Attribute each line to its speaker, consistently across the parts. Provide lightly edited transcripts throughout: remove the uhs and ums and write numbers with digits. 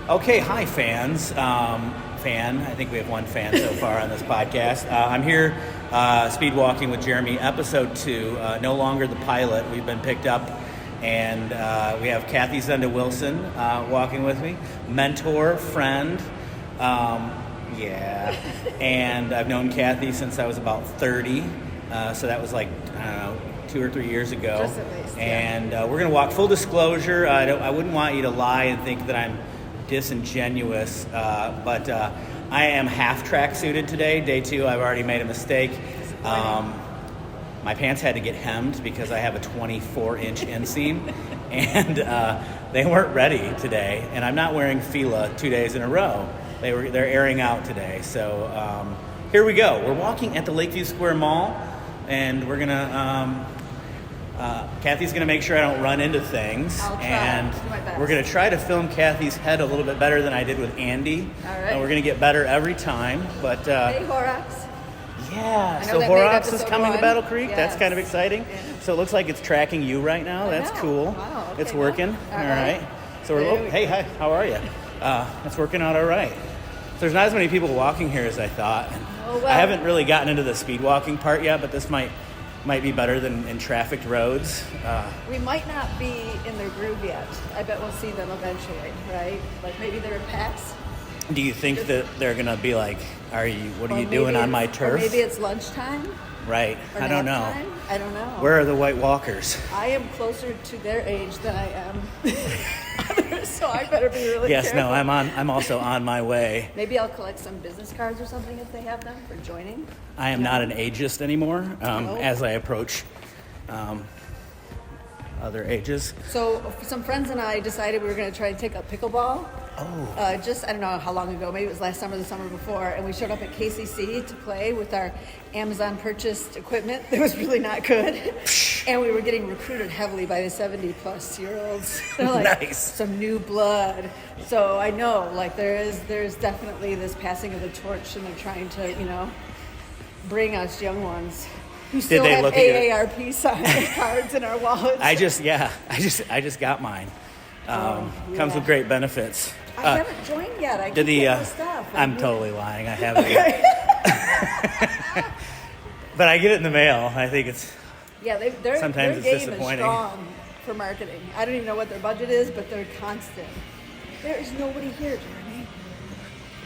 Speaker 1: Okay, hi fans. I think we have one fan so far on this podcast. I'm here speedwalking with Jeremy, episode 2, no longer the pilot. We've been picked up, and we have Szenda Wilson walking with me, mentor, friend. And I've known Kathy since I was about 30, so that was like, I don't know, 2 or 3 years ago.
Speaker 2: Just at least, yeah.
Speaker 1: And we're going to walk, full disclosure, I wouldn't want you to lie and think that I'm disingenuous, but I am half tracksuited today. Day 2, I've already made a mistake. My pants had to get hemmed because I have a 24-inch inseam, and they weren't ready today. And I'm not wearing Fila 2 days in a row. They're airing out today. So here we go. We're walking at the Lakeview Square Mall, and we're gonna. Kathy's going to make sure I don't run into things.
Speaker 2: I'll try.
Speaker 1: And
Speaker 2: Do my best.
Speaker 1: we're going to try to film Kathy's head a little bit better than I did with Andy.
Speaker 2: All right.
Speaker 1: And we're going to get better every time. But
Speaker 2: Hey, Horrocks.
Speaker 1: Yeah,
Speaker 2: I know
Speaker 1: so
Speaker 2: that made
Speaker 1: Horrocks is
Speaker 2: episode
Speaker 1: coming to
Speaker 2: 1.
Speaker 1: Battle Creek.
Speaker 2: Yes.
Speaker 1: That's kind of exciting.
Speaker 2: Yeah.
Speaker 1: So it looks like it's tracking you right now.
Speaker 2: I
Speaker 1: That's
Speaker 2: know.
Speaker 1: cool.
Speaker 2: Wow, okay,
Speaker 1: It's working.
Speaker 2: well,
Speaker 1: All right. So
Speaker 2: There we
Speaker 1: hey,
Speaker 2: go.
Speaker 1: hi, how are you? It's working out all right. So there's not as many people walking here as I thought.
Speaker 2: Oh, well.
Speaker 1: I haven't really gotten into the speed walking part yet, but this might be better than in trafficked roads.
Speaker 2: We might not be in their groove yet. I bet we'll see them eventually, right? Like maybe they're pets.
Speaker 1: Do you think that they're gonna be like, what are
Speaker 2: Or
Speaker 1: you doing
Speaker 2: maybe
Speaker 1: on my
Speaker 2: it's-
Speaker 1: turf?
Speaker 2: Or maybe it's lunchtime.
Speaker 1: Right.
Speaker 2: Or
Speaker 1: I don't know.
Speaker 2: nap time. I don't know.
Speaker 1: Where are the white walkers?
Speaker 2: I am closer to their age than I am others, so I better be really
Speaker 1: Yes,
Speaker 2: careful.
Speaker 1: no, I'm also on my way.
Speaker 2: Maybe I'll collect some business cards or something if they have them for joining.
Speaker 1: I am not an ageist anymore
Speaker 2: No.
Speaker 1: as I approach other ages.
Speaker 2: So some friends and I decided we were going to try and take up pickleball.
Speaker 1: Oh.
Speaker 2: I don't know how long ago, maybe it was last summer or the summer before, and we showed up at KCC to play with our Amazon purchased equipment that was really not good. And we were getting recruited heavily by the 70-plus-year-olds. They're like
Speaker 1: Nice.
Speaker 2: some new blood. So I know, like there's definitely this passing of the torch, and they're trying to, bring us young ones who still
Speaker 1: they
Speaker 2: have
Speaker 1: look at your-
Speaker 2: AARP cards in our wallets.
Speaker 1: I just got mine. Comes
Speaker 2: yeah.
Speaker 1: with great benefits.
Speaker 2: I haven't joined yet. I
Speaker 1: Did
Speaker 2: keep
Speaker 1: the
Speaker 2: getting the stuff.
Speaker 1: I'm totally lying. I haven't yet. But I get it in the mail. I think it's
Speaker 2: Yeah, their
Speaker 1: Sometimes it's
Speaker 2: game is
Speaker 1: disappointing.
Speaker 2: strong for marketing. I don't even know what their budget is, but they're constant. There is nobody here, Jeremy.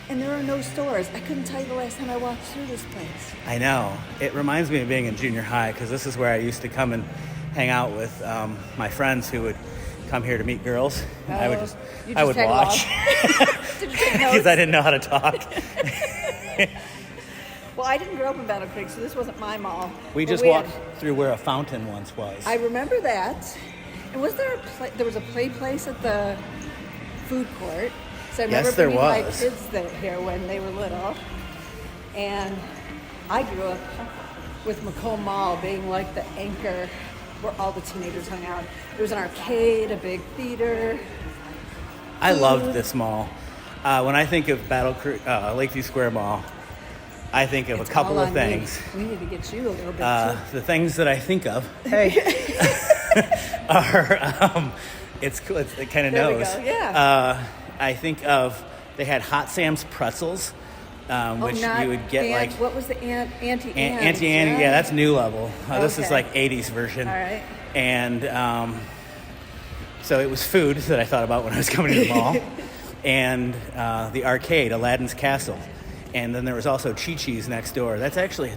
Speaker 2: And there are no stores. I couldn't tell you the last time I walked through this place.
Speaker 1: I know. It reminds me of being in junior high because this is where I used to come and hang out with my friends who would come here to meet girls. I would
Speaker 2: you
Speaker 1: I would
Speaker 2: tag
Speaker 1: watch
Speaker 2: Did you take
Speaker 1: because
Speaker 2: notes?
Speaker 1: I didn't know how to talk.
Speaker 2: Well, I didn't grow up in Battle Creek, so this wasn't my mall.
Speaker 1: We
Speaker 2: But
Speaker 1: just
Speaker 2: had-
Speaker 1: walked through where a fountain once was.
Speaker 2: I remember that. And was there there was a play place at the food court. So I remember
Speaker 1: Yes, there
Speaker 2: bringing my
Speaker 1: was.
Speaker 2: kids here when they were little. And I grew up with Macomb Mall being like the anchor where all the teenagers hung out. There was an arcade, a big theater.
Speaker 1: I loved this mall. When I think of Lakeview Square Mall, I think of
Speaker 2: It's
Speaker 1: a couple
Speaker 2: all
Speaker 1: of
Speaker 2: on me.
Speaker 1: things.
Speaker 2: We need to get you a little bit too.
Speaker 1: The things that I think of, are it's cool. It kind of
Speaker 2: There we
Speaker 1: knows.
Speaker 2: go, yeah.
Speaker 1: I think of they had Hot Sam's pretzels, which you would get like
Speaker 2: what was the Auntie Anne's?
Speaker 1: Auntie Annie.
Speaker 2: right?
Speaker 1: Yeah, that's new level. This is
Speaker 2: Okay.
Speaker 1: like 80s version.
Speaker 2: All right.
Speaker 1: And so it was food that I thought about when I was coming to the mall, and the arcade, Aladdin's Castle, and then there was also Chi-Chi's next door. That's actually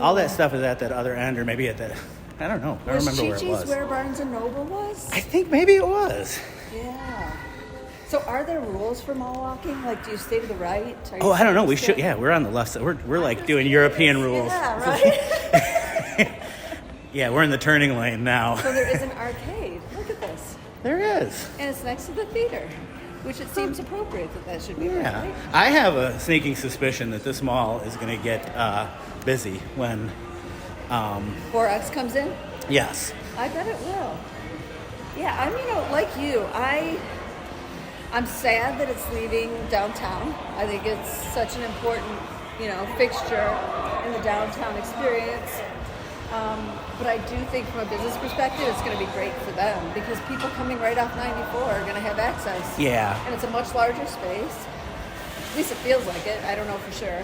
Speaker 1: all that stuff is at that other end, or maybe at that. I don't know. I don't remember where it was.
Speaker 2: Chi-Chi's where Barnes and Noble was?
Speaker 1: I think maybe it was.
Speaker 2: Yeah. So are there rules for mall walking? Like, do you stay to the right? Are you
Speaker 1: Oh, I don't know. We
Speaker 2: supposed
Speaker 1: should.
Speaker 2: to-
Speaker 1: Yeah, we're on the left side. We're like
Speaker 2: just
Speaker 1: doing
Speaker 2: curious.
Speaker 1: European rules.
Speaker 2: Yeah, right?
Speaker 1: Yeah, we're in the turning lane now.
Speaker 2: So there is an arcade. Look at this.
Speaker 1: There is.
Speaker 2: And it's next to the theater, which it seems appropriate that should be
Speaker 1: Yeah.
Speaker 2: right.
Speaker 1: I have a sneaking suspicion that this mall is going to get busy when.
Speaker 2: Horrocks comes in?
Speaker 1: Yes.
Speaker 2: I bet it will. Yeah, I'm, like you, I'm sad that it's leaving downtown. I think it's such an important, fixture in the downtown experience. But I do think from a business perspective, it's going to be great for them because people coming right off 94 are going to have access.
Speaker 1: Yeah.
Speaker 2: And it's a much larger space. At least it feels like it. I don't know for sure.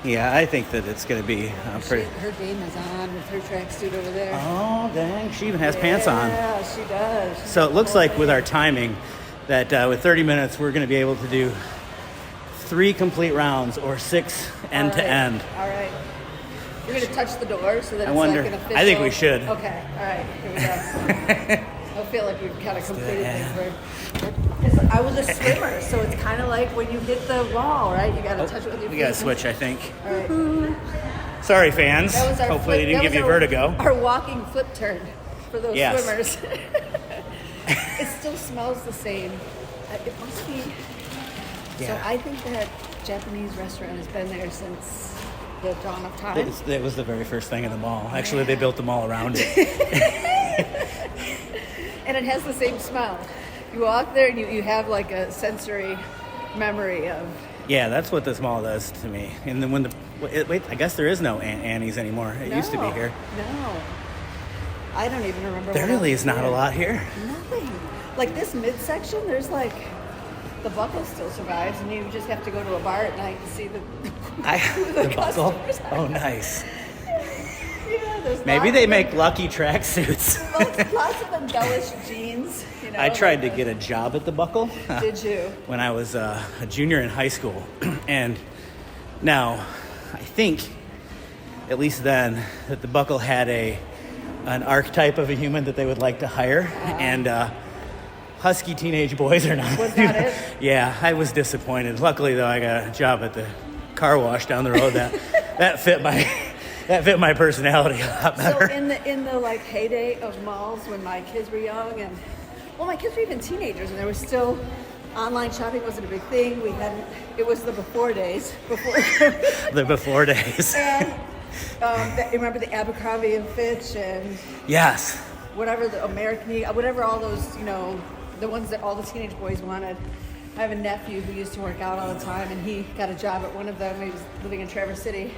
Speaker 1: Yeah, I think that it's going to be pretty...
Speaker 2: Her game is on with her tracksuit over there.
Speaker 1: Oh, dang. She even has pants on.
Speaker 2: Yeah, she does.
Speaker 1: So it looks like with our timing that with 30 minutes, we're going to be able to do 3 complete rounds or 6 end to end.
Speaker 2: All right. You're going to touch the door so that
Speaker 1: I
Speaker 2: it's
Speaker 1: wonder.
Speaker 2: like an official...
Speaker 1: I think we should.
Speaker 2: Okay. All right. Here we go. I feel like we've kind of completed things. I was a swimmer, so it's kind of like when you hit the wall, right? You got to touch it with your feet.
Speaker 1: We got to switch, I think.
Speaker 2: All right.
Speaker 1: Sorry, fans.
Speaker 2: That was our
Speaker 1: Hopefully
Speaker 2: flip,
Speaker 1: it didn't give you vertigo.
Speaker 2: Our walking flip turn for those
Speaker 1: Yes.
Speaker 2: swimmers. It still smells the same. It must be.
Speaker 1: Yeah.
Speaker 2: So I think that Japanese restaurant has been there since the dawn of time.
Speaker 1: It was the very first thing in the mall. Actually, they built the mall around it.
Speaker 2: And it has the same smell. You walk there and you have like a sensory memory of...
Speaker 1: Yeah, that's what this mall does to me. And then when wait, I guess there is no Annie's anymore. It used to be here.
Speaker 2: No. I don't even remember.
Speaker 1: There really is not a lot here.
Speaker 2: Nothing. Like this midsection, there's like... The Buckle still survives, and you just have to go to a bar at night and see the
Speaker 1: The Buckle?
Speaker 2: customers.
Speaker 1: Oh, nice.
Speaker 2: Yeah, there's
Speaker 1: Maybe
Speaker 2: lots
Speaker 1: they
Speaker 2: of
Speaker 1: make lucky tracksuits.
Speaker 2: lots of embellished jeans. You know,
Speaker 1: I tried to get a job at the Buckle.
Speaker 2: Did you?
Speaker 1: When I was a junior in high school. And now, I think, at least then, that the Buckle had an archetype of a human that they would like to hire. And husky teenage boys are not.
Speaker 2: Was that it?
Speaker 1: Yeah, I was disappointed. Luckily, though, I got a job at the car wash down the road that fit my personality a lot better.
Speaker 2: So in the like heyday of malls when my kids were young, and well, my kids were even teenagers, and there was still online shopping wasn't a big thing. It was the before days.
Speaker 1: The before days.
Speaker 2: And remember the Abercrombie and Fitch and
Speaker 1: Yes.
Speaker 2: whatever the American Eagle, whatever all those, you know, the ones that all the teenage boys wanted. I have a nephew who used to work out all the time, and he got a job at one of them. He was living in Traverse City.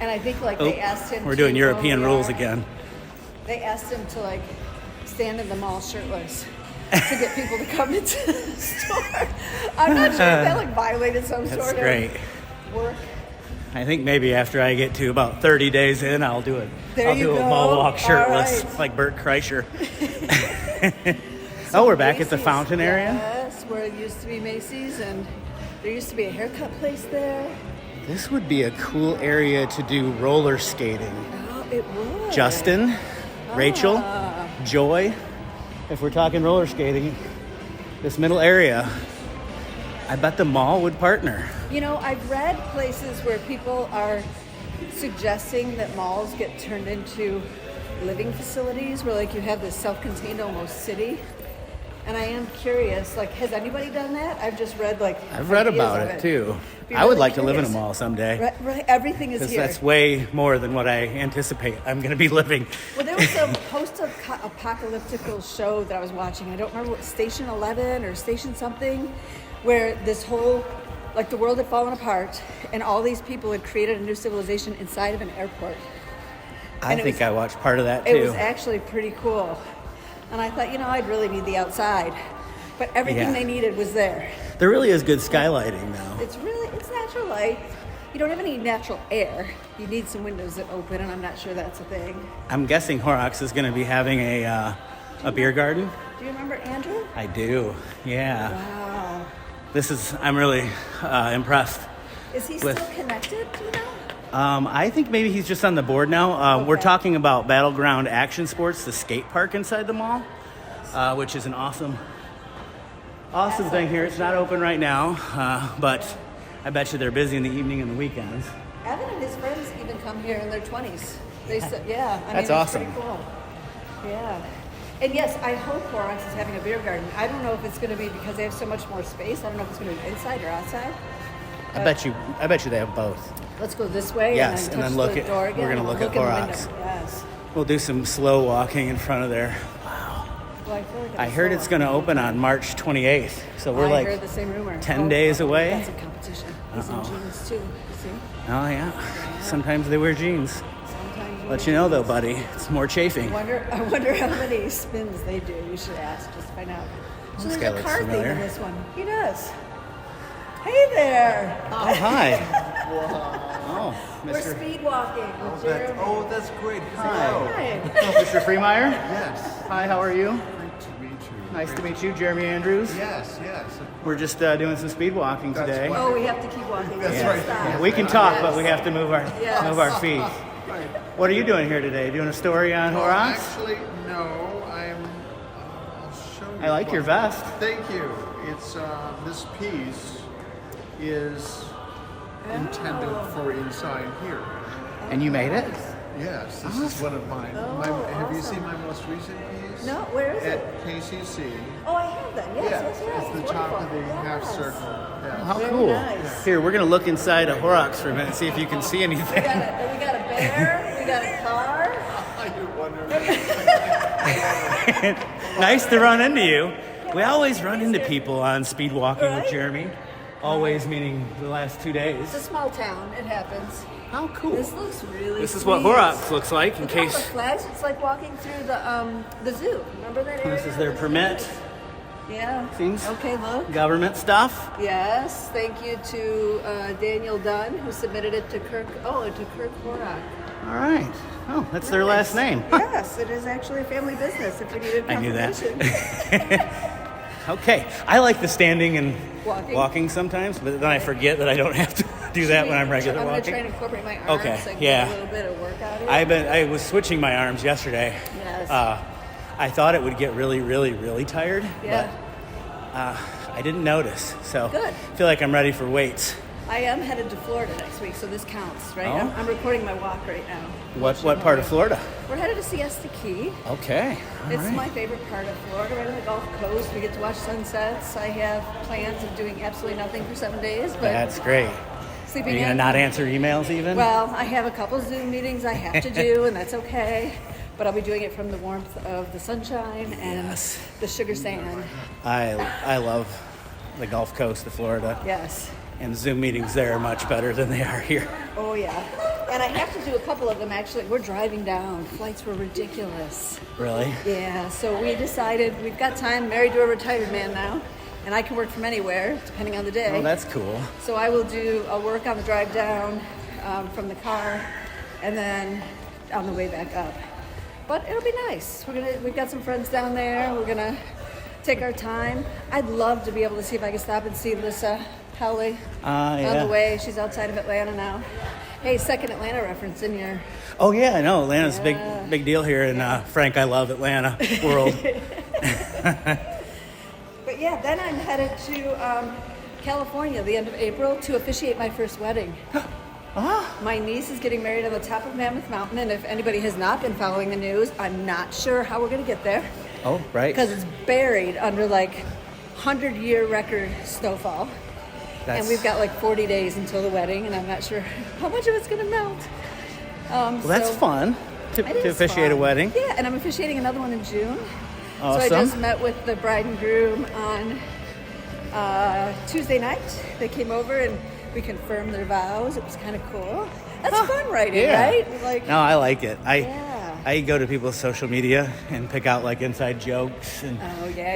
Speaker 2: And I think they asked him
Speaker 1: we're doing
Speaker 2: to
Speaker 1: European rules again.
Speaker 2: They asked him to like stand in the mall shirtless to get people to come into the store. I'm not sure if that like violated some sort
Speaker 1: great.
Speaker 2: of work.
Speaker 1: I think maybe after I get to about 30 days in, I'll do it.
Speaker 2: There you
Speaker 1: a
Speaker 2: go.
Speaker 1: mall walk shirtless,
Speaker 2: All right.
Speaker 1: like Bert Kreischer. We're back at the
Speaker 2: Macy's,
Speaker 1: fountain area.
Speaker 2: Yes, where it used to be Macy's, and there used to be a haircut place there.
Speaker 1: This would be a cool area to do roller skating.
Speaker 2: Oh, it would.
Speaker 1: Justin, Rachel, Joy. If we're talking roller skating, this middle area, I bet the mall would partner.
Speaker 2: You know, I've read places where people are suggesting that malls get turned into living facilities where like you have this self-contained almost city. And I am curious, like, has anybody done that? I've just read like
Speaker 1: I've read
Speaker 2: ideas
Speaker 1: about
Speaker 2: of
Speaker 1: it too.
Speaker 2: Be
Speaker 1: I would
Speaker 2: really
Speaker 1: like to live in a
Speaker 2: curious.
Speaker 1: mall someday.
Speaker 2: Right, everything is
Speaker 1: Because
Speaker 2: here.
Speaker 1: that's way more than what I anticipate I'm going to be living.
Speaker 2: Well, there was a post-apocalyptical show that I was watching. I don't remember what, Station 11 or Station something, where this whole, like the world had fallen apart and all these people had created a new civilization inside of an airport.
Speaker 1: I think I watched part of that too.
Speaker 2: It was actually pretty cool. And I thought, you know, I'd really need the outside. But everything they needed was there.
Speaker 1: There really is good skylighting now.
Speaker 2: It's natural light. You don't have any natural air. You need some windows that open, and I'm not sure that's a thing.
Speaker 1: I'm guessing Horrocks is going to be having a beer garden.
Speaker 2: Do you remember Andrew?
Speaker 1: I do, yeah.
Speaker 2: Wow.
Speaker 1: I'm really impressed.
Speaker 2: Is he still connected, do you know?
Speaker 1: I think maybe he's just on the board now. We're talking about Battleground Action Sports, the skate park inside the mall, which is an awesome thing here. It's not open right now, but I bet you they're busy in the evening and the weekends.
Speaker 2: Evan and his friends even come here in their 20s. They said,
Speaker 1: That's awesome.
Speaker 2: It's pretty cool. Yeah. And yes, I hope Horrocks is having a beer garden. I don't know if it's going to be because they have so much more space. I don't know if it's going to be inside or outside.
Speaker 1: I bet you they have both.
Speaker 2: Let's go this way.
Speaker 1: Yes,
Speaker 2: and then
Speaker 1: look
Speaker 2: touch
Speaker 1: at.
Speaker 2: the door again.
Speaker 1: We're going to look at
Speaker 2: in the window.
Speaker 1: Horrocks.
Speaker 2: Yes.
Speaker 1: We'll do some slow walking in front of there.
Speaker 2: Well, I feel like
Speaker 1: I heard it's going to open on March 28th, so we're
Speaker 2: I heard the same rumor.
Speaker 1: 10 days away.
Speaker 2: That's a competition. He's in jeans too. You see?
Speaker 1: Oh yeah. Sometimes they wear jeans.
Speaker 2: Sometimes you
Speaker 1: Let you know though, buddy, it's more chafing.
Speaker 2: I wonder how many spins they do. We should ask, just to find out. So
Speaker 1: This
Speaker 2: there's
Speaker 1: guy
Speaker 2: a
Speaker 1: looks
Speaker 2: car theme
Speaker 1: familiar.
Speaker 2: in this one. He does. Hey there.
Speaker 1: Oh, hi. Oh,
Speaker 2: We're
Speaker 1: Mr.
Speaker 2: speed walking with Jeremy.
Speaker 3: That's great.
Speaker 2: Hi.
Speaker 1: Mr. Freemeyer.
Speaker 3: Yes.
Speaker 1: Hi, how are you?
Speaker 3: Great to meet you.
Speaker 1: Nice to meet you, Jeremy Andrews.
Speaker 3: Yes.
Speaker 1: We're just doing some speed walking
Speaker 3: That's
Speaker 1: today.
Speaker 3: wonderful.
Speaker 2: Oh, we have to keep walking.
Speaker 3: That's
Speaker 2: Can't
Speaker 3: right.
Speaker 2: stop.
Speaker 1: Yeah, we can talk,
Speaker 2: Yes.
Speaker 1: but we have to move our feet.
Speaker 3: Right.
Speaker 1: What are you doing here today? Doing a story on Horrocks?
Speaker 3: Actually, no. I'll show you.
Speaker 1: I like your
Speaker 3: what-
Speaker 1: vest.
Speaker 3: Thank you. It's this piece is intended for inside here.
Speaker 1: And you made it?
Speaker 3: Yes, this is one of mine. Have you seen my most recent piece?
Speaker 2: No, where is it?
Speaker 3: At KCC.
Speaker 2: Oh, I have that. Yes.
Speaker 3: It's the top of the
Speaker 2: Wonderful.
Speaker 3: half
Speaker 2: Yes.
Speaker 3: circle. Yes.
Speaker 1: How
Speaker 2: Very
Speaker 1: cool.
Speaker 2: nice.
Speaker 1: Here, we're going to look inside a Horrocks for a minute, see if you can see
Speaker 2: We
Speaker 1: anything.
Speaker 2: got a bear. We got a car.
Speaker 3: You're wondering.
Speaker 1: Nice to run into you. We always run into people on speed walking with
Speaker 2: Right?
Speaker 1: Jeremy. Always meaning the last 2 days.
Speaker 2: It's a small town. It happens.
Speaker 1: How cool.
Speaker 2: This looks really
Speaker 1: This is
Speaker 2: sweet.
Speaker 1: what Horrocks looks like in
Speaker 2: Look at all
Speaker 1: case
Speaker 2: the flags. It's like walking through the zoo. Remember that area?
Speaker 1: this is their permit.
Speaker 2: Yeah.
Speaker 1: Things.
Speaker 2: Okay, look.
Speaker 1: Government stuff.
Speaker 2: Yes. Thank you to Daniel Dunn, who submitted it to Kirk Horrock.
Speaker 1: All right. Oh, that's their last name.
Speaker 2: Yes, it is actually a family business. If we needed
Speaker 1: I knew
Speaker 2: confirmation.
Speaker 1: that. Okay. I like the standing and
Speaker 2: Walking?
Speaker 1: sometimes, but then I forget that I don't have to do that when I'm regular
Speaker 2: I'm going to
Speaker 1: walking.
Speaker 2: try and incorporate my arms.
Speaker 1: Okay,
Speaker 2: So I can
Speaker 1: yeah.
Speaker 2: get a little bit of workout in.
Speaker 1: I was switching my arms yesterday.
Speaker 2: Yes.
Speaker 1: I thought it would get really, really, really tired.
Speaker 2: Yeah.
Speaker 1: But I didn't notice. So
Speaker 2: Good.
Speaker 1: I feel like I'm ready for weights.
Speaker 2: I am headed to Florida next week, so this counts, right?
Speaker 1: Oh.
Speaker 2: I'm recording my walk right now.
Speaker 1: What part of Florida?
Speaker 2: We're headed to Siesta Key.
Speaker 1: Okay. All
Speaker 2: It's
Speaker 1: right.
Speaker 2: my favorite part of Florida, right on the Gulf Coast. We get to watch sunsets. I have plans of doing absolutely nothing for 7 days, but
Speaker 1: That's great. Are
Speaker 2: sleeping
Speaker 1: you gonna
Speaker 2: in.
Speaker 1: not answer emails even?
Speaker 2: Well, I have a couple Zoom meetings I have to do, and that's okay. But I'll be doing it from the warmth of the sunshine and
Speaker 1: Yes.
Speaker 2: the sugar sand.
Speaker 1: I love the Gulf Coast of Florida,
Speaker 2: Yes.
Speaker 1: and Zoom meetings there are much better than they are here.
Speaker 2: Oh, yeah. And I have to do a couple of them, actually. We're driving down. Flights were ridiculous.
Speaker 1: Really?
Speaker 2: Yeah, so we decided we've got time, married to a retired man now, and I can work from anywhere, depending on the day.
Speaker 1: Oh, that's cool.
Speaker 2: So I'll work on the drive down from the car, and then on the way back up. But it'll be nice. We've got some friends down there. We're gonna take our time. I'd love to be able to see if I can stop and see Lissa Howley on
Speaker 1: Yeah.
Speaker 2: the way. She's outside of Atlanta now. Hey, second Atlanta reference in your.
Speaker 1: Oh yeah, I know. Atlanta's a
Speaker 2: Yeah.
Speaker 1: big deal here in Frank, I love Atlanta world.
Speaker 2: But yeah, then I'm headed to California the end of April to officiate my first wedding. My niece is getting married on the top of Mammoth Mountain, and if anybody has not been following the news, I'm not sure how we're going to get there
Speaker 1: Oh, right.
Speaker 2: because it's buried under like 100-year record snowfall. And we've got like 40 days until the wedding, and I'm not sure how much of it's going to melt.
Speaker 1: Well, that's
Speaker 2: so-
Speaker 1: fun
Speaker 2: It
Speaker 1: to
Speaker 2: is
Speaker 1: officiate a
Speaker 2: fun.
Speaker 1: wedding.
Speaker 2: Yeah, and I'm officiating another one in June.
Speaker 1: Awesome.
Speaker 2: So I just met with the bride and groom on Tuesday night. They came over and we confirmed their vows. It was kind of cool. That's fun writing,
Speaker 1: Yeah.
Speaker 2: right? Like,
Speaker 1: No, I like it.
Speaker 2: Yeah.
Speaker 1: I go to people's social media and pick out like inside jokes and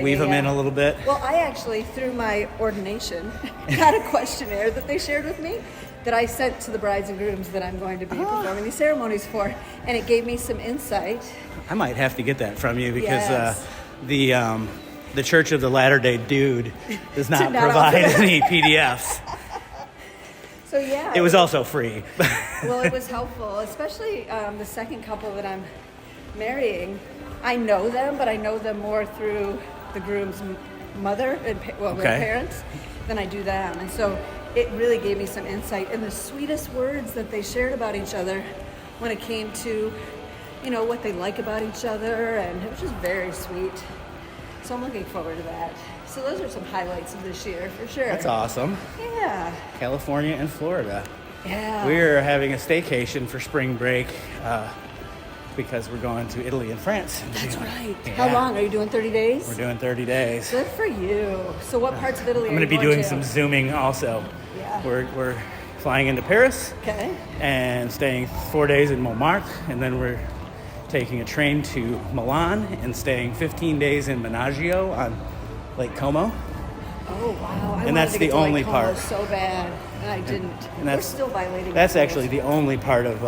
Speaker 1: weave them in a little bit.
Speaker 2: Well, I actually, through my ordination, got a questionnaire that they shared with me that I sent to the brides and grooms that I'm going to be performing these ceremonies for, and it gave me some insight.
Speaker 1: I might have to get that from you because
Speaker 2: Yes.
Speaker 1: the Church of the Latter-day Dude does not
Speaker 2: Did not
Speaker 1: provide
Speaker 2: offer.
Speaker 1: any PDFs.
Speaker 2: So yeah,
Speaker 1: It was also free.
Speaker 2: well, it was helpful, especially the second couple that I'm marrying. I know them, but I know them more through the groom's mother and their
Speaker 1: Okay.
Speaker 2: parents than I do them. And so it really gave me some insight in the sweetest words that they shared about each other when it came to, what they like about each other, and it was just very sweet. So I'm looking forward to that. So those are some highlights of this year for sure.
Speaker 1: That's awesome.
Speaker 2: Yeah.
Speaker 1: California and Florida.
Speaker 2: Yeah.
Speaker 1: We're having a staycation for spring break because we're going to Italy and France. in
Speaker 2: That's
Speaker 1: June.
Speaker 2: right.
Speaker 1: Yeah.
Speaker 2: How long? Are you doing 30 days?
Speaker 1: We're doing 30 days.
Speaker 2: Good for you. So what parts of Italy
Speaker 1: I'm
Speaker 2: are
Speaker 1: going to
Speaker 2: you
Speaker 1: be doing
Speaker 2: to?
Speaker 1: some zooming also.
Speaker 2: Yeah.
Speaker 1: We're flying into Paris
Speaker 2: Okay.
Speaker 1: and staying 4 days in Montmartre, and then we're taking a train to Milan and staying 15 days in Menaggio on Lake Como.
Speaker 2: Oh wow!
Speaker 1: And that's the only part.
Speaker 2: So bad, and I didn't.
Speaker 1: And
Speaker 2: We're still violating.
Speaker 1: That's
Speaker 2: the rules.
Speaker 1: actually the only part of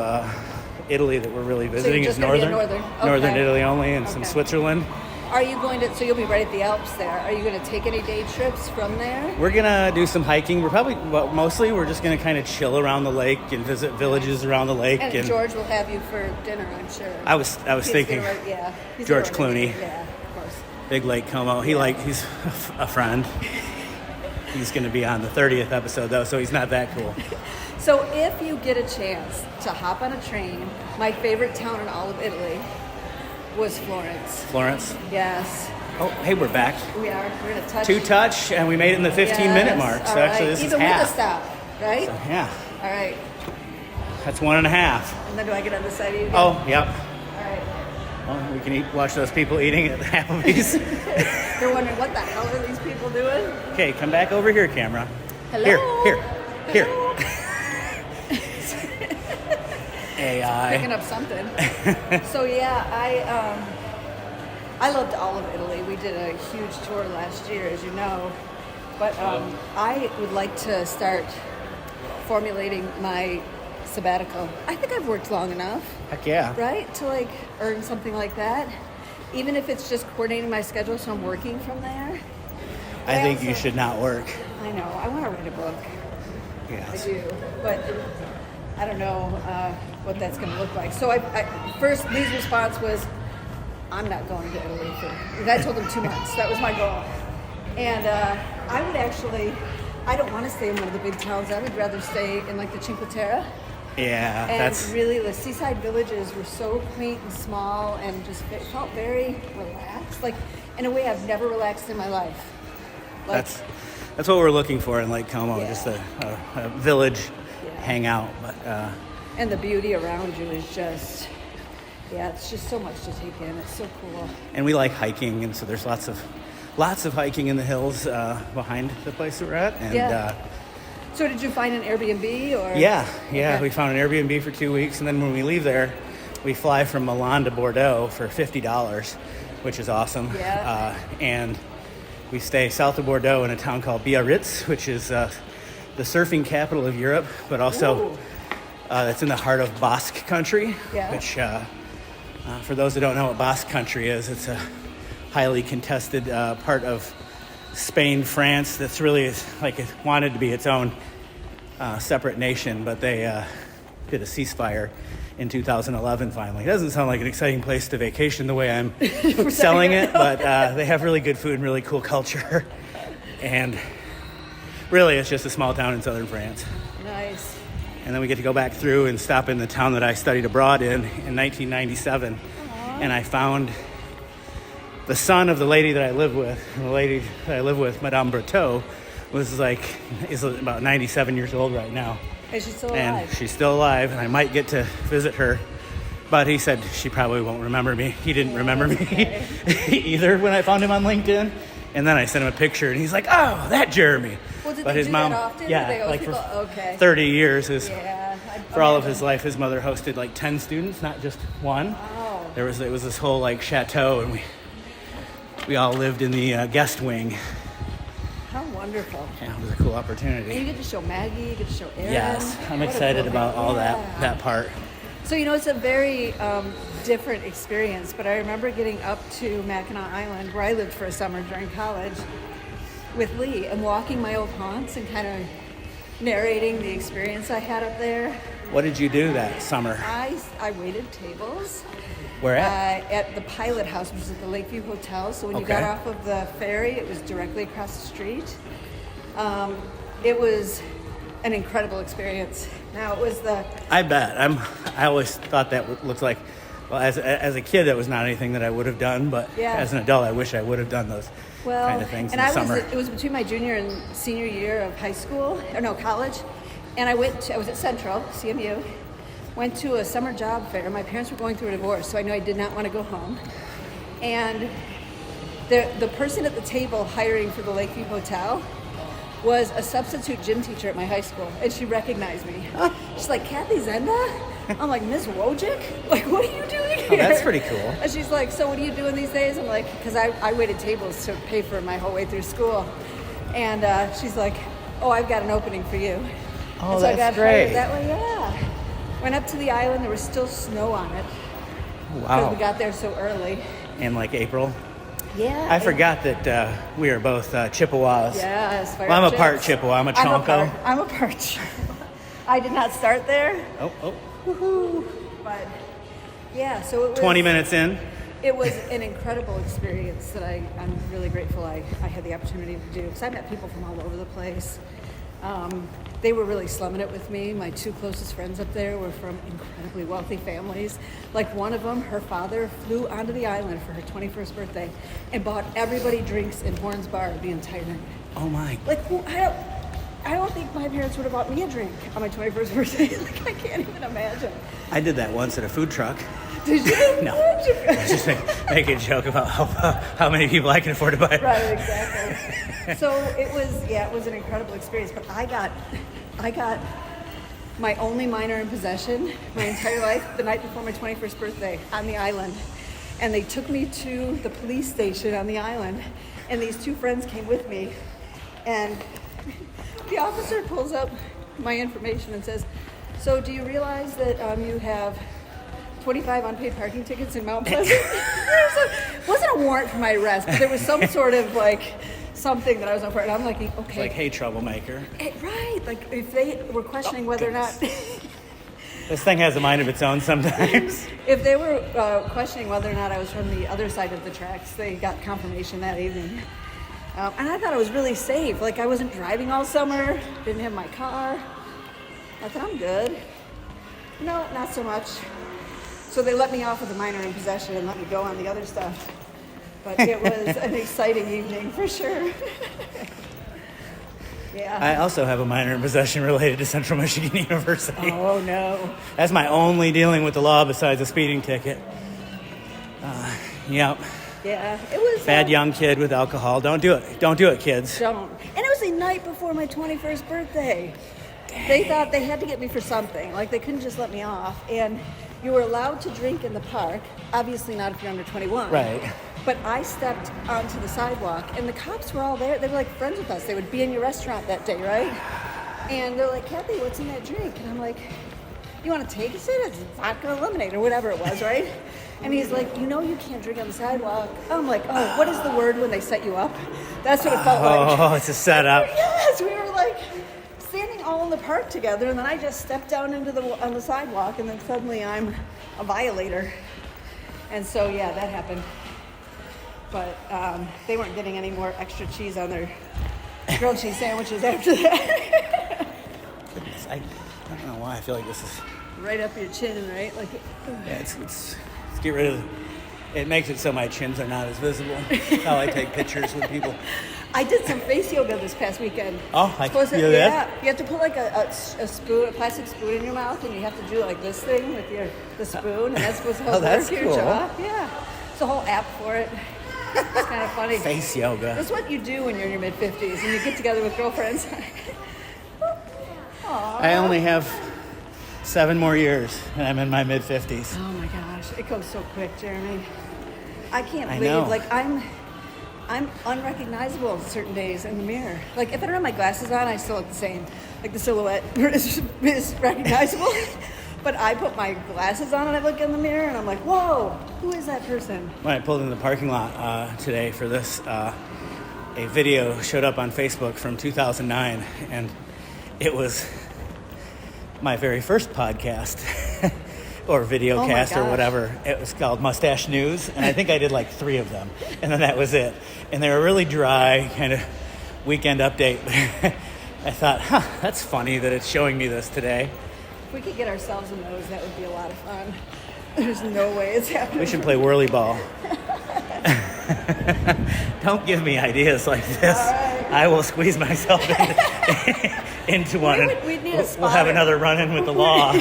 Speaker 1: Italy that we're really visiting
Speaker 2: just
Speaker 1: is
Speaker 2: gonna be in
Speaker 1: northern
Speaker 2: northern? Okay.
Speaker 1: Italy only, and some
Speaker 2: Okay.
Speaker 1: Switzerland.
Speaker 2: Are you going to? So you'll be right at the Alps there. Are you going to take any day trips from there?
Speaker 1: We're gonna do some hiking. We're probably, well, mostly we're just gonna kind of chill around the lake and visit villages around the lake.
Speaker 2: And George will have you for dinner, I'm sure.
Speaker 1: I was
Speaker 2: He's
Speaker 1: thinking
Speaker 2: gonna- yeah, he's
Speaker 1: George
Speaker 2: gonna-
Speaker 1: Clooney.
Speaker 2: Yeah, of course.
Speaker 1: Big Lake Como. He's a friend. He's gonna be on the 30th episode though, so he's not that cool.
Speaker 2: So if you get a chance to hop on a train, my favorite town in all of Italy was Florence.
Speaker 1: Florence.
Speaker 2: Yes,
Speaker 1: Oh, hey, we're back.
Speaker 2: we are. We're going to touch.
Speaker 1: Two touch, and we made it in the 15-minute
Speaker 2: Yes,
Speaker 1: mark. So
Speaker 2: all
Speaker 1: actually,
Speaker 2: right.
Speaker 1: this
Speaker 2: Even
Speaker 1: is half.
Speaker 2: with a stop, right?
Speaker 1: Yeah,
Speaker 2: All right.
Speaker 1: that's 1.5.
Speaker 2: And then do I get on the side of you again?
Speaker 1: Oh, yep.
Speaker 2: All right.
Speaker 1: Well, we can watch those people eating at Applebee's.
Speaker 2: They're wondering what the hell are these people doing?
Speaker 1: Okay, come back over here, camera.
Speaker 2: Hello.
Speaker 1: Here. AI.
Speaker 2: Picking up something. So yeah, I loved all of Italy. We did a huge tour last year, as you know. But I would like to start formulating my sabbatical. I think I've worked long enough,
Speaker 1: Heck yeah.
Speaker 2: right, to like earn something like that. Even if it's just coordinating my schedule, so I'm working from there.
Speaker 1: I think
Speaker 2: also-
Speaker 1: you should not work.
Speaker 2: I know. I want to write a book. I
Speaker 1: Yes.
Speaker 2: do, but I don't know what that's going to look like. So I first, Lee's response was, I'm not going to Italy and I told him 2 months. That was my goal. And I would actually, I don't want to stay in one of the big towns. I would rather stay in like the Cinque Terre.
Speaker 1: Yeah,
Speaker 2: And
Speaker 1: that's
Speaker 2: really, the seaside villages were so quaint and small and just it felt very relaxed. Like, in a way I've never relaxed in my life. Like,
Speaker 1: that's what we're looking for in Lake Como,
Speaker 2: Yeah.
Speaker 1: just a village
Speaker 2: Yeah.
Speaker 1: hangout. But
Speaker 2: and the beauty around you is just, yeah, it's just so much to take in. It's so cool.
Speaker 1: and we like hiking, and so there's lots of hiking in the hills behind the place that we're at. And
Speaker 2: Yeah. So did you find an Airbnb or?
Speaker 1: yeah.
Speaker 2: Okay.
Speaker 1: We found an Airbnb for 2 weeks, and then when we leave there, we fly from Milan to Bordeaux for $50, which is awesome.
Speaker 2: Yeah.
Speaker 1: And we stay south of Bordeaux in a town called Biarritz, which is the surfing capital of Europe, but also
Speaker 2: Ooh.
Speaker 1: it's in the heart of Basque country,
Speaker 2: Yeah.
Speaker 1: which for those that don't know what Basque country is, it's a highly contested part of Spain, France, that's really like it wanted to be its own separate nation, but they did a ceasefire in 2011 finally. It doesn't sound like an exciting place to vacation the way I'm selling it, but they have really good food and really cool culture. And really, it's just a small town in southern France.
Speaker 2: Nice.
Speaker 1: And then we get to go back through and stop in the town that I studied abroad in 1997. And I found the son of the lady that I live with. And the lady that I live with, Madame Berthaud, is about 97 years old right now.
Speaker 2: Is she still
Speaker 1: And
Speaker 2: alive?
Speaker 1: she's still alive, and I might get to visit her. But he said she probably won't remember me. He didn't remember me either when I found him on LinkedIn. And then I sent him a picture, and he's like, "Oh, that Jeremy."
Speaker 2: Well, did
Speaker 1: but
Speaker 2: they
Speaker 1: his
Speaker 2: do
Speaker 1: mom,
Speaker 2: that often?
Speaker 1: yeah,
Speaker 2: Did they host
Speaker 1: like for
Speaker 2: people? Okay.
Speaker 1: 30 years,
Speaker 2: Yeah.
Speaker 1: for all of his life, his mother hosted like 10 students, not just one.
Speaker 2: Wow.
Speaker 1: It was this whole like chateau, and we all lived in the guest wing.
Speaker 2: How wonderful.
Speaker 1: Yeah, it was a cool
Speaker 2: And you
Speaker 1: opportunity.
Speaker 2: get to show Maggie, you get to show Erin.
Speaker 1: Yes, I'm
Speaker 2: What a
Speaker 1: excited
Speaker 2: cool
Speaker 1: about
Speaker 2: thing.
Speaker 1: all
Speaker 2: Yeah.
Speaker 1: that part.
Speaker 2: So, it's a very different experience, but I remember getting up to Mackinac Island, where I lived for a summer during college, with Lee, and walking my old haunts and kind of narrating the experience I had up there.
Speaker 1: What did you do that summer?
Speaker 2: I waited tables
Speaker 1: Where at?
Speaker 2: at the Pilot House, which is at the Lakeview Hotel. So when you got
Speaker 1: Okay.
Speaker 2: off of the ferry, it was directly across the street. It was an incredible experience. Now it was
Speaker 1: I bet. I always thought that looked like, well, as a kid, that was not anything that I would have done. But
Speaker 2: Yeah.
Speaker 1: as an adult, I wish I would have done those
Speaker 2: well,
Speaker 1: kind of things
Speaker 2: and
Speaker 1: in the summer.
Speaker 2: it was between my junior and senior year of high school, or no, college, and I was at Central, CMU, went to a summer job fair. My parents were going through a divorce, so I knew I did not want to go home. And the person at the table hiring for the Lakeview Hotel was a substitute gym teacher at my high school, and she recognized me. She's like, Kathy Szenda? I'm like, Ms. Wojcik? Like, what are you doing here?
Speaker 1: Oh, that's pretty cool.
Speaker 2: And she's like, so what are you doing these days? I'm like, because I waited tables to pay for my whole way through school. And she's like, oh, I've got an opening for you.
Speaker 1: Oh,
Speaker 2: and so I got
Speaker 1: that's great.
Speaker 2: hired that way, yeah. Went up to the island. There was still snow on it.
Speaker 1: Wow.
Speaker 2: Because we got there so early.
Speaker 1: In like April.
Speaker 2: Yeah.
Speaker 1: I forgot that we are both Chippewas.
Speaker 2: Yes.
Speaker 1: Well, I'm a part Chippewa. I'm a Chonko.
Speaker 2: I'm a part Chippewa. I did not start there.
Speaker 1: Oh.
Speaker 2: Woohoo. But yeah, so it was
Speaker 1: 20 minutes in.
Speaker 2: It was an incredible experience that I'm really grateful I had the opportunity to do, because I met people from all over the place. They were really slumming it with me. My two closest friends up there were from incredibly wealthy families. Like one of them, her father flew onto the island for her 21st birthday and bought everybody drinks in Horns Bar the entire night.
Speaker 1: Oh my.
Speaker 2: Like, I don't think my parents would have bought me a drink on my 21st birthday. Like, I can't even imagine.
Speaker 1: I did that once at a food truck.
Speaker 2: Did you?
Speaker 1: No. Just make a joke about how many people I can afford to buy.
Speaker 2: Right, exactly. So it was an incredible experience. But I got my only minor in possession my entire life the night before my 21st birthday on the island. And they took me to the police station on the island. And these two friends came with me. And the officer pulls up my information and says, so do you realize that you have 25 unpaid parking tickets in Mount Pleasant? It wasn't a warrant for my arrest, but there was some sort of something that I was on for. And I'm like, okay.
Speaker 1: It's like, hey, troublemaker.
Speaker 2: Right. Like if they were questioning whether or not.
Speaker 1: This thing has a mind of its own sometimes.
Speaker 2: If they were questioning whether or not I was from the other side of the tracks, they got confirmation that evening. And I thought I was really safe. Like I wasn't driving all summer, didn't have my car. I thought I'm good. No, not so much. So they let me off with a minor in possession and let me go on the other stuff. But it was an exciting evening for sure. Yeah.
Speaker 1: I also have a minor in possession related to Central Michigan University.
Speaker 2: Oh no.
Speaker 1: That's my only dealing with the law besides a speeding ticket. Yep.
Speaker 2: Yeah, it was
Speaker 1: Bad young kid with alcohol. Don't do it. Don't do it, kids.
Speaker 2: Don't. And it was the night before my 21st birthday. Dang. They thought they had to get me for something. Like they couldn't just let me off. And you were allowed to drink in the park. Obviously not if you're under 21.
Speaker 1: Right.
Speaker 2: But I stepped onto the sidewalk and the cops were all there. They were like friends with us. They would be in your restaurant that day, right? And they're like, Kathy, what's in that drink? And I'm like, you want to taste it? It's vodka lemonade or whatever it was, right? And he's like, you know you can't drink on the sidewalk. I'm like, oh, what is the word when they set you up? That's what it felt like.
Speaker 1: Oh, it's a setup.
Speaker 2: Yes, we were like standing all in the park together, and then I just stepped down on the sidewalk, and then suddenly I'm a violator. And so, yeah, that happened. But they weren't getting any more extra cheese on their grilled cheese sandwiches after that.
Speaker 1: Goodness, I don't know why I feel like this is...
Speaker 2: Right up your chin, right? Like.
Speaker 1: Yeah, let's get rid of it. Makes it so my chins are not as visible. That's how I take pictures with people.
Speaker 2: I did some face yoga this past weekend.
Speaker 1: Oh, I can do that?
Speaker 2: Yeah, you have to put like a spoon, a plastic spoon in your mouth, and you have to do like this thing with the spoon, and that's supposed to help work your jaw. Yeah, it's a whole app for it. It's kind of funny.
Speaker 1: Face yoga.
Speaker 2: That's what you do when you're in your mid-50s and you get together with girlfriends.
Speaker 1: I only have 7 more years, and I'm in my mid-50s.
Speaker 2: Oh my gosh, it goes so quick, Jeremy. I can't believe,
Speaker 1: know.
Speaker 2: like I'm unrecognizable certain days in the mirror. Like if I don't have my glasses on, I still look the same. Like the silhouette is recognizable. But I put my glasses on and I look in the mirror and I'm like, whoa, who is that person?
Speaker 1: When I pulled in the parking lot today for this, a video showed up on Facebook from 2009, and it was my very first podcast or videocast or whatever. It was called Mustache News, and I think I did like 3 of them, and then that was it. And they were really dry, kind of weekend update. I thought, that's funny that it's showing me this today.
Speaker 2: If we could get ourselves in those, that would be a lot of fun. There's no way it's happening.
Speaker 1: We should play whirly ball. Don't give me ideas like this.
Speaker 2: Right.
Speaker 1: I will squeeze myself into one.
Speaker 2: We'd need a spotter.
Speaker 1: We'll have another run-in with the law.
Speaker 2: We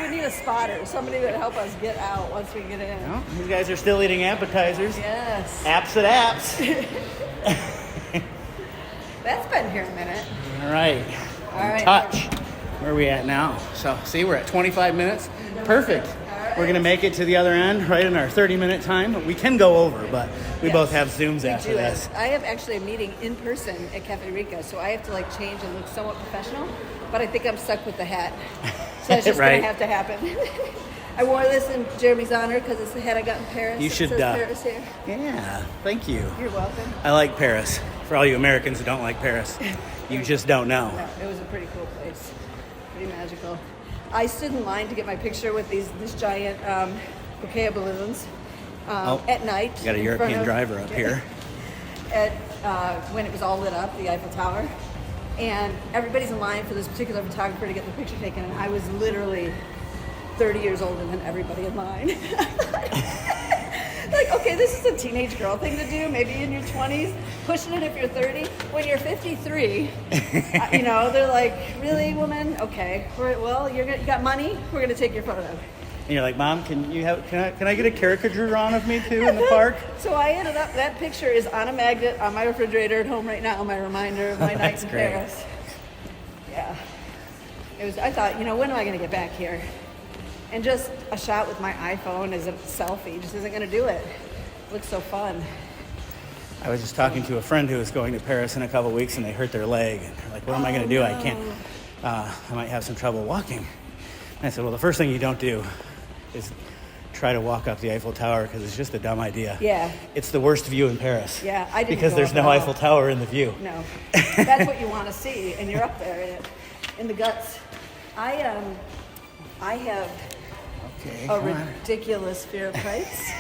Speaker 2: would need a spotter, somebody that would help us get out once we get in.
Speaker 1: Well, you guys are still eating appetizers.
Speaker 2: Yes.
Speaker 1: Apps at apps.
Speaker 2: That's been here in a minute.
Speaker 1: All right.
Speaker 2: All right.
Speaker 1: Touch. Where are we at now? So, see, we're at 25 minutes. Perfect. We're going to make it to the other end right in our 30-minute time. We can go over, but we both have Zooms after this.
Speaker 2: I have actually a meeting in person at Cafe Rica, so I have to like change and look somewhat professional, but I think I'm stuck with the hat. So it's just going to have to happen. I wore this in Jeremy's honor because it's the hat I got in Paris.
Speaker 1: You should.
Speaker 2: It says Paris here.
Speaker 1: Yeah, thank you.
Speaker 2: You're welcome.
Speaker 1: I like Paris. For all you Americans who don't like Paris, you just don't know.
Speaker 2: No, it was a pretty cool place. Pretty magical. I stood in line to get my picture with this giant bouquet of balloons at night.
Speaker 1: You got a European driver up here.
Speaker 2: When it was all lit up, the Eiffel Tower. And everybody's in line for this particular photographer to get the picture taken. And I was literally 30 years older than everybody in line. Like, okay, this is a teenage girl thing to do, maybe in your 20s, pushing it if you're 30. When you're 53, they're like, really, woman? Okay, well, you got money? We're going to take your photo.
Speaker 1: And you're like, Mom, can I get a caricature drawn of me too in the park?
Speaker 2: So I ended up, that picture is on a magnet on my refrigerator at home right now, my reminder of my night in Paris. Yeah. I thought, when am I going to get back here? And just a shot with my iPhone as a selfie just isn't going to do it. It looks so fun.
Speaker 1: I was just talking to a friend who was going to Paris in a couple of weeks, and they hurt their leg. And they're like, what am I going to do? I can't, I might have some trouble walking. And I said, well, the first thing you don't do is try to walk up the Eiffel Tower because it's just a dumb idea.
Speaker 2: Yeah.
Speaker 1: It's the worst view in Paris.
Speaker 2: Yeah, I didn't
Speaker 1: because there's no Eiffel Tower in the view.
Speaker 2: No. That's what you want to see, and you're up there in the guts. I have a ridiculous fear of heights.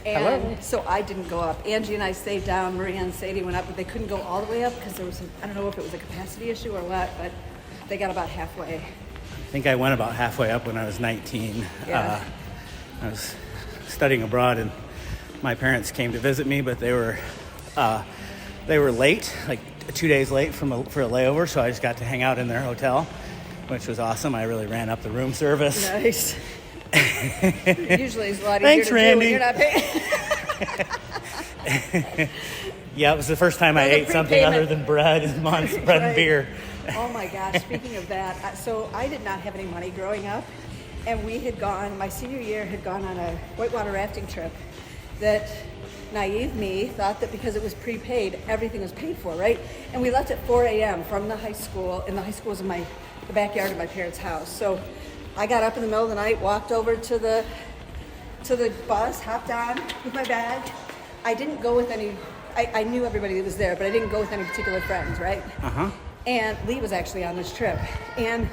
Speaker 2: And so I didn't go up. Angie and I stayed down. Maria and Sadie went up, but they couldn't go all the way up because there was I don't know if it was a capacity issue or what, but they got about halfway.
Speaker 1: I think I went about halfway up when I was 19.
Speaker 2: Yeah.
Speaker 1: I was studying abroad, and my parents came to visit me, but they were late, like 2 days late for a layover, so I just got to hang out in their hotel, which was awesome. I really ran up the room service.
Speaker 2: Nice. Usually it's a lot easier
Speaker 1: Thanks,
Speaker 2: to
Speaker 1: Randy.
Speaker 2: do when you're not paying.
Speaker 1: Yeah, it was the first time I ate something other than bread and bread and beer.
Speaker 2: Oh my gosh, speaking of that, so I did not have any money growing up, and my senior year had gone on a whitewater rafting trip that naive me thought that because it was prepaid, everything was paid for, right? And we left at 4 a.m. from the high school, and the high school was in the backyard of my parents' house. So I got up in the middle of the night, walked over to the bus, hopped on with my bag. I didn't go with any, I knew everybody that was there, but I didn't go with any particular friends, right? Uh-huh. And Lee was actually on this trip, and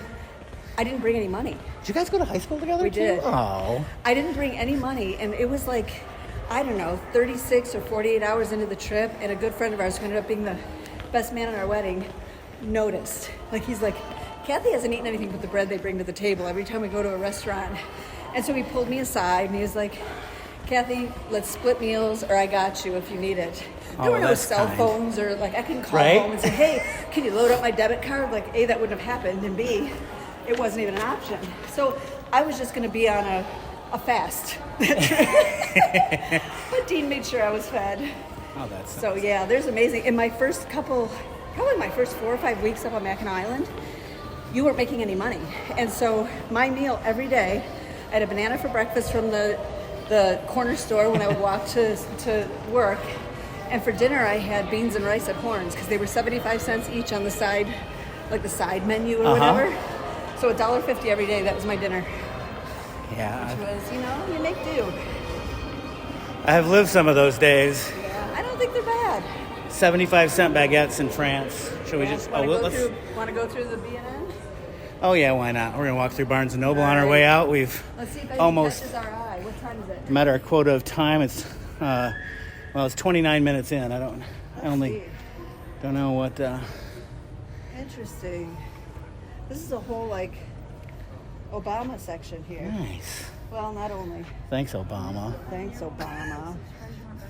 Speaker 2: I didn't bring any money.
Speaker 1: Did you guys go to high school together?
Speaker 2: We did.
Speaker 1: Oh.
Speaker 2: I didn't bring any money, and it was like, I don't know, 36 or 48 hours into the trip, and a good friend of ours who ended up being the best man at our wedding noticed. Like, he's like, Kathy hasn't eaten anything but the bread they bring to the table every time we go to a restaurant. And so he pulled me aside, and he was like, Kathy, let's split meals, or I got you if you need it. There were no cell phones, or like I couldn't call home and say, hey, can you load up my debit card? Like, A, that wouldn't have happened, and B, it wasn't even an option. So I was just going to be on a fast. But Dean made sure I was fed.
Speaker 1: Oh, that's
Speaker 2: so nice. Yeah, there's amazing. In my first probably my first 4 or 5 weeks up on Mackinac Island, you weren't making any money. And so my meal every day, I had a banana for breakfast from the corner store when I would walk to work. And for dinner, I had beans and rice at Horns because they were 75 cents each on the side, like the side menu or whatever. So $1.50 every day, that was my dinner.
Speaker 1: Yeah.
Speaker 2: Which was, you make do.
Speaker 1: I have lived some of those days.
Speaker 2: Yeah, I don't think they're bad.
Speaker 1: 75-cent baguettes in France. Should we just...
Speaker 2: Want to go through the B&N?
Speaker 1: Oh, yeah, why not? We're going to walk through Barnes & Noble on our way out. We've
Speaker 2: Let's see if
Speaker 1: almost
Speaker 2: catches our eye. What time is it?
Speaker 1: met our quota of time. It's, it's 29 minutes in. I don't know what...
Speaker 2: Interesting. This is a whole, Obama section here.
Speaker 1: Nice.
Speaker 2: Well, not only.
Speaker 1: Thanks, Obama.
Speaker 2: Thanks, Obama.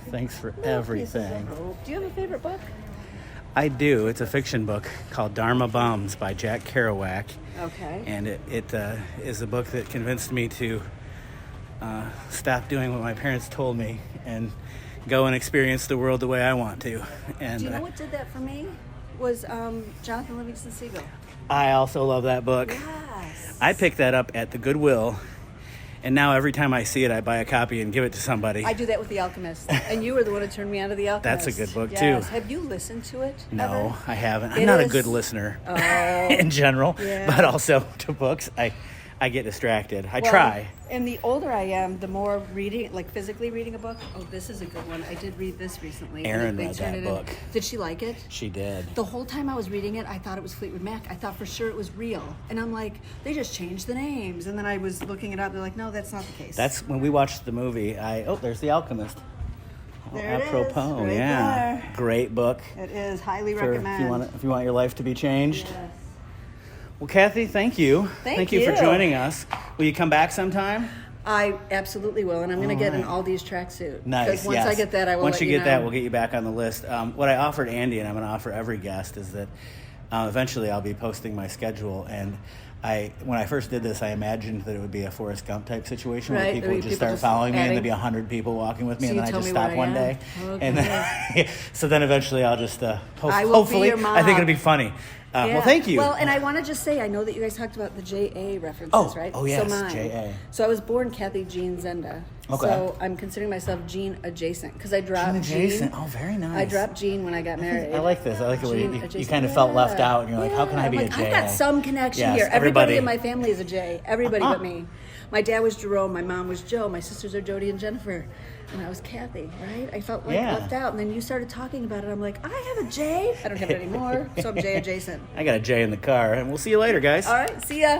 Speaker 1: Thanks for everything.
Speaker 2: Do you have a favorite book?
Speaker 1: I do. It's a fiction book called Dharma Bums by Jack Kerouac.
Speaker 2: Okay.
Speaker 1: And it is a book that convinced me to stop doing what my parents told me and go and experience the world the way I want to. And
Speaker 2: do you know what did that for me? was Jonathan Livingston Seagull.
Speaker 1: I also love that book.
Speaker 2: Yes.
Speaker 1: I picked that up at the Goodwill, and now every time I see it, I buy a copy and give it to somebody.
Speaker 2: I do that with The Alchemist, and you were the one who turned me on to The Alchemist.
Speaker 1: That's a good book,
Speaker 2: yes.
Speaker 1: too.
Speaker 2: Have you listened to it?
Speaker 1: No,
Speaker 2: ever?
Speaker 1: I haven't. I'm
Speaker 2: It
Speaker 1: not a
Speaker 2: is-
Speaker 1: good listener
Speaker 2: Oh.
Speaker 1: in general,
Speaker 2: Yeah.
Speaker 1: but also to books. I get distracted. I
Speaker 2: Well,
Speaker 1: try.
Speaker 2: And the older I am, the more reading, like physically reading a book. Oh, this is a good one. I did read this recently.
Speaker 1: Erin
Speaker 2: They
Speaker 1: read
Speaker 2: turned
Speaker 1: that
Speaker 2: it in.
Speaker 1: book.
Speaker 2: Did she like it?
Speaker 1: She did.
Speaker 2: The whole time I was reading it, I thought it was Fleetwood Mac. I thought for sure it was real. And I'm like, they just changed the names. And then I was looking it up. They're like, no, that's not the case.
Speaker 1: That's when we watched the movie. There's The Alchemist.
Speaker 2: There it is,
Speaker 1: Apropos,
Speaker 2: right
Speaker 1: yeah.
Speaker 2: there.
Speaker 1: Great book.
Speaker 2: It is. Highly
Speaker 1: For
Speaker 2: recommend.
Speaker 1: if you want your life to be changed.
Speaker 2: Yes.
Speaker 1: Well, Kathy, thank you.
Speaker 2: Thank
Speaker 1: you for
Speaker 2: you.
Speaker 1: joining us. Will you come back sometime?
Speaker 2: I absolutely will. And I'm going to
Speaker 1: All
Speaker 2: get an
Speaker 1: right.
Speaker 2: Aldi's tracksuit.
Speaker 1: Nice.
Speaker 2: Because once
Speaker 1: yes.
Speaker 2: I get that, I will
Speaker 1: Once
Speaker 2: let
Speaker 1: you
Speaker 2: you
Speaker 1: get
Speaker 2: know.
Speaker 1: that, we'll get you back on the list. What I offered Andy, and I'm going to offer every guest, is that eventually I'll be posting my schedule. And when I first did this, I imagined that it would be a Forrest Gump type situation where
Speaker 2: Right,
Speaker 1: people
Speaker 2: there
Speaker 1: would
Speaker 2: would
Speaker 1: just
Speaker 2: be
Speaker 1: start
Speaker 2: people
Speaker 1: following me, and
Speaker 2: adding-
Speaker 1: there'd be 100 people walking with me,
Speaker 2: So
Speaker 1: and
Speaker 2: you
Speaker 1: then I
Speaker 2: tell
Speaker 1: just
Speaker 2: me where
Speaker 1: stop
Speaker 2: I
Speaker 1: one
Speaker 2: am?
Speaker 1: day.
Speaker 2: Okay.
Speaker 1: And then, so then eventually I'll just
Speaker 2: I will be
Speaker 1: hopefully
Speaker 2: your
Speaker 1: I think
Speaker 2: mom.
Speaker 1: it'll be funny. Well,
Speaker 2: Yeah.
Speaker 1: thank you.
Speaker 2: Well, and I want to just say, I know that you guys talked about the JA references,
Speaker 1: Oh,
Speaker 2: right?
Speaker 1: oh, yes,
Speaker 2: so mine.
Speaker 1: JA.
Speaker 2: So I was born Kathy Jean Zenda.
Speaker 1: Okay.
Speaker 2: So I'm considering myself Jean adjacent because I dropped
Speaker 1: Jean adjacent.
Speaker 2: Jean.
Speaker 1: Oh, very nice.
Speaker 2: I dropped Jean when I got married.
Speaker 1: I like this. I like it when
Speaker 2: Jean
Speaker 1: you
Speaker 2: adjacent.
Speaker 1: kind of felt left out, and you're like, how can I
Speaker 2: I'm
Speaker 1: be
Speaker 2: like,
Speaker 1: a JA?
Speaker 2: I've got some connection
Speaker 1: Yes,
Speaker 2: here. Everybody
Speaker 1: everybody.
Speaker 2: in my family is a J. Everybody but me. My dad was Jerome. My mom was Joe. My sisters are Jody and Jennifer. And I was Kathy, right? I felt like
Speaker 1: Yeah.
Speaker 2: left out. And then you started talking about it. I'm like, I have a J. I don't have it anymore. So I'm J adjacent.
Speaker 1: I got a J in the car, and we'll see you later, guys.
Speaker 2: All right. See ya.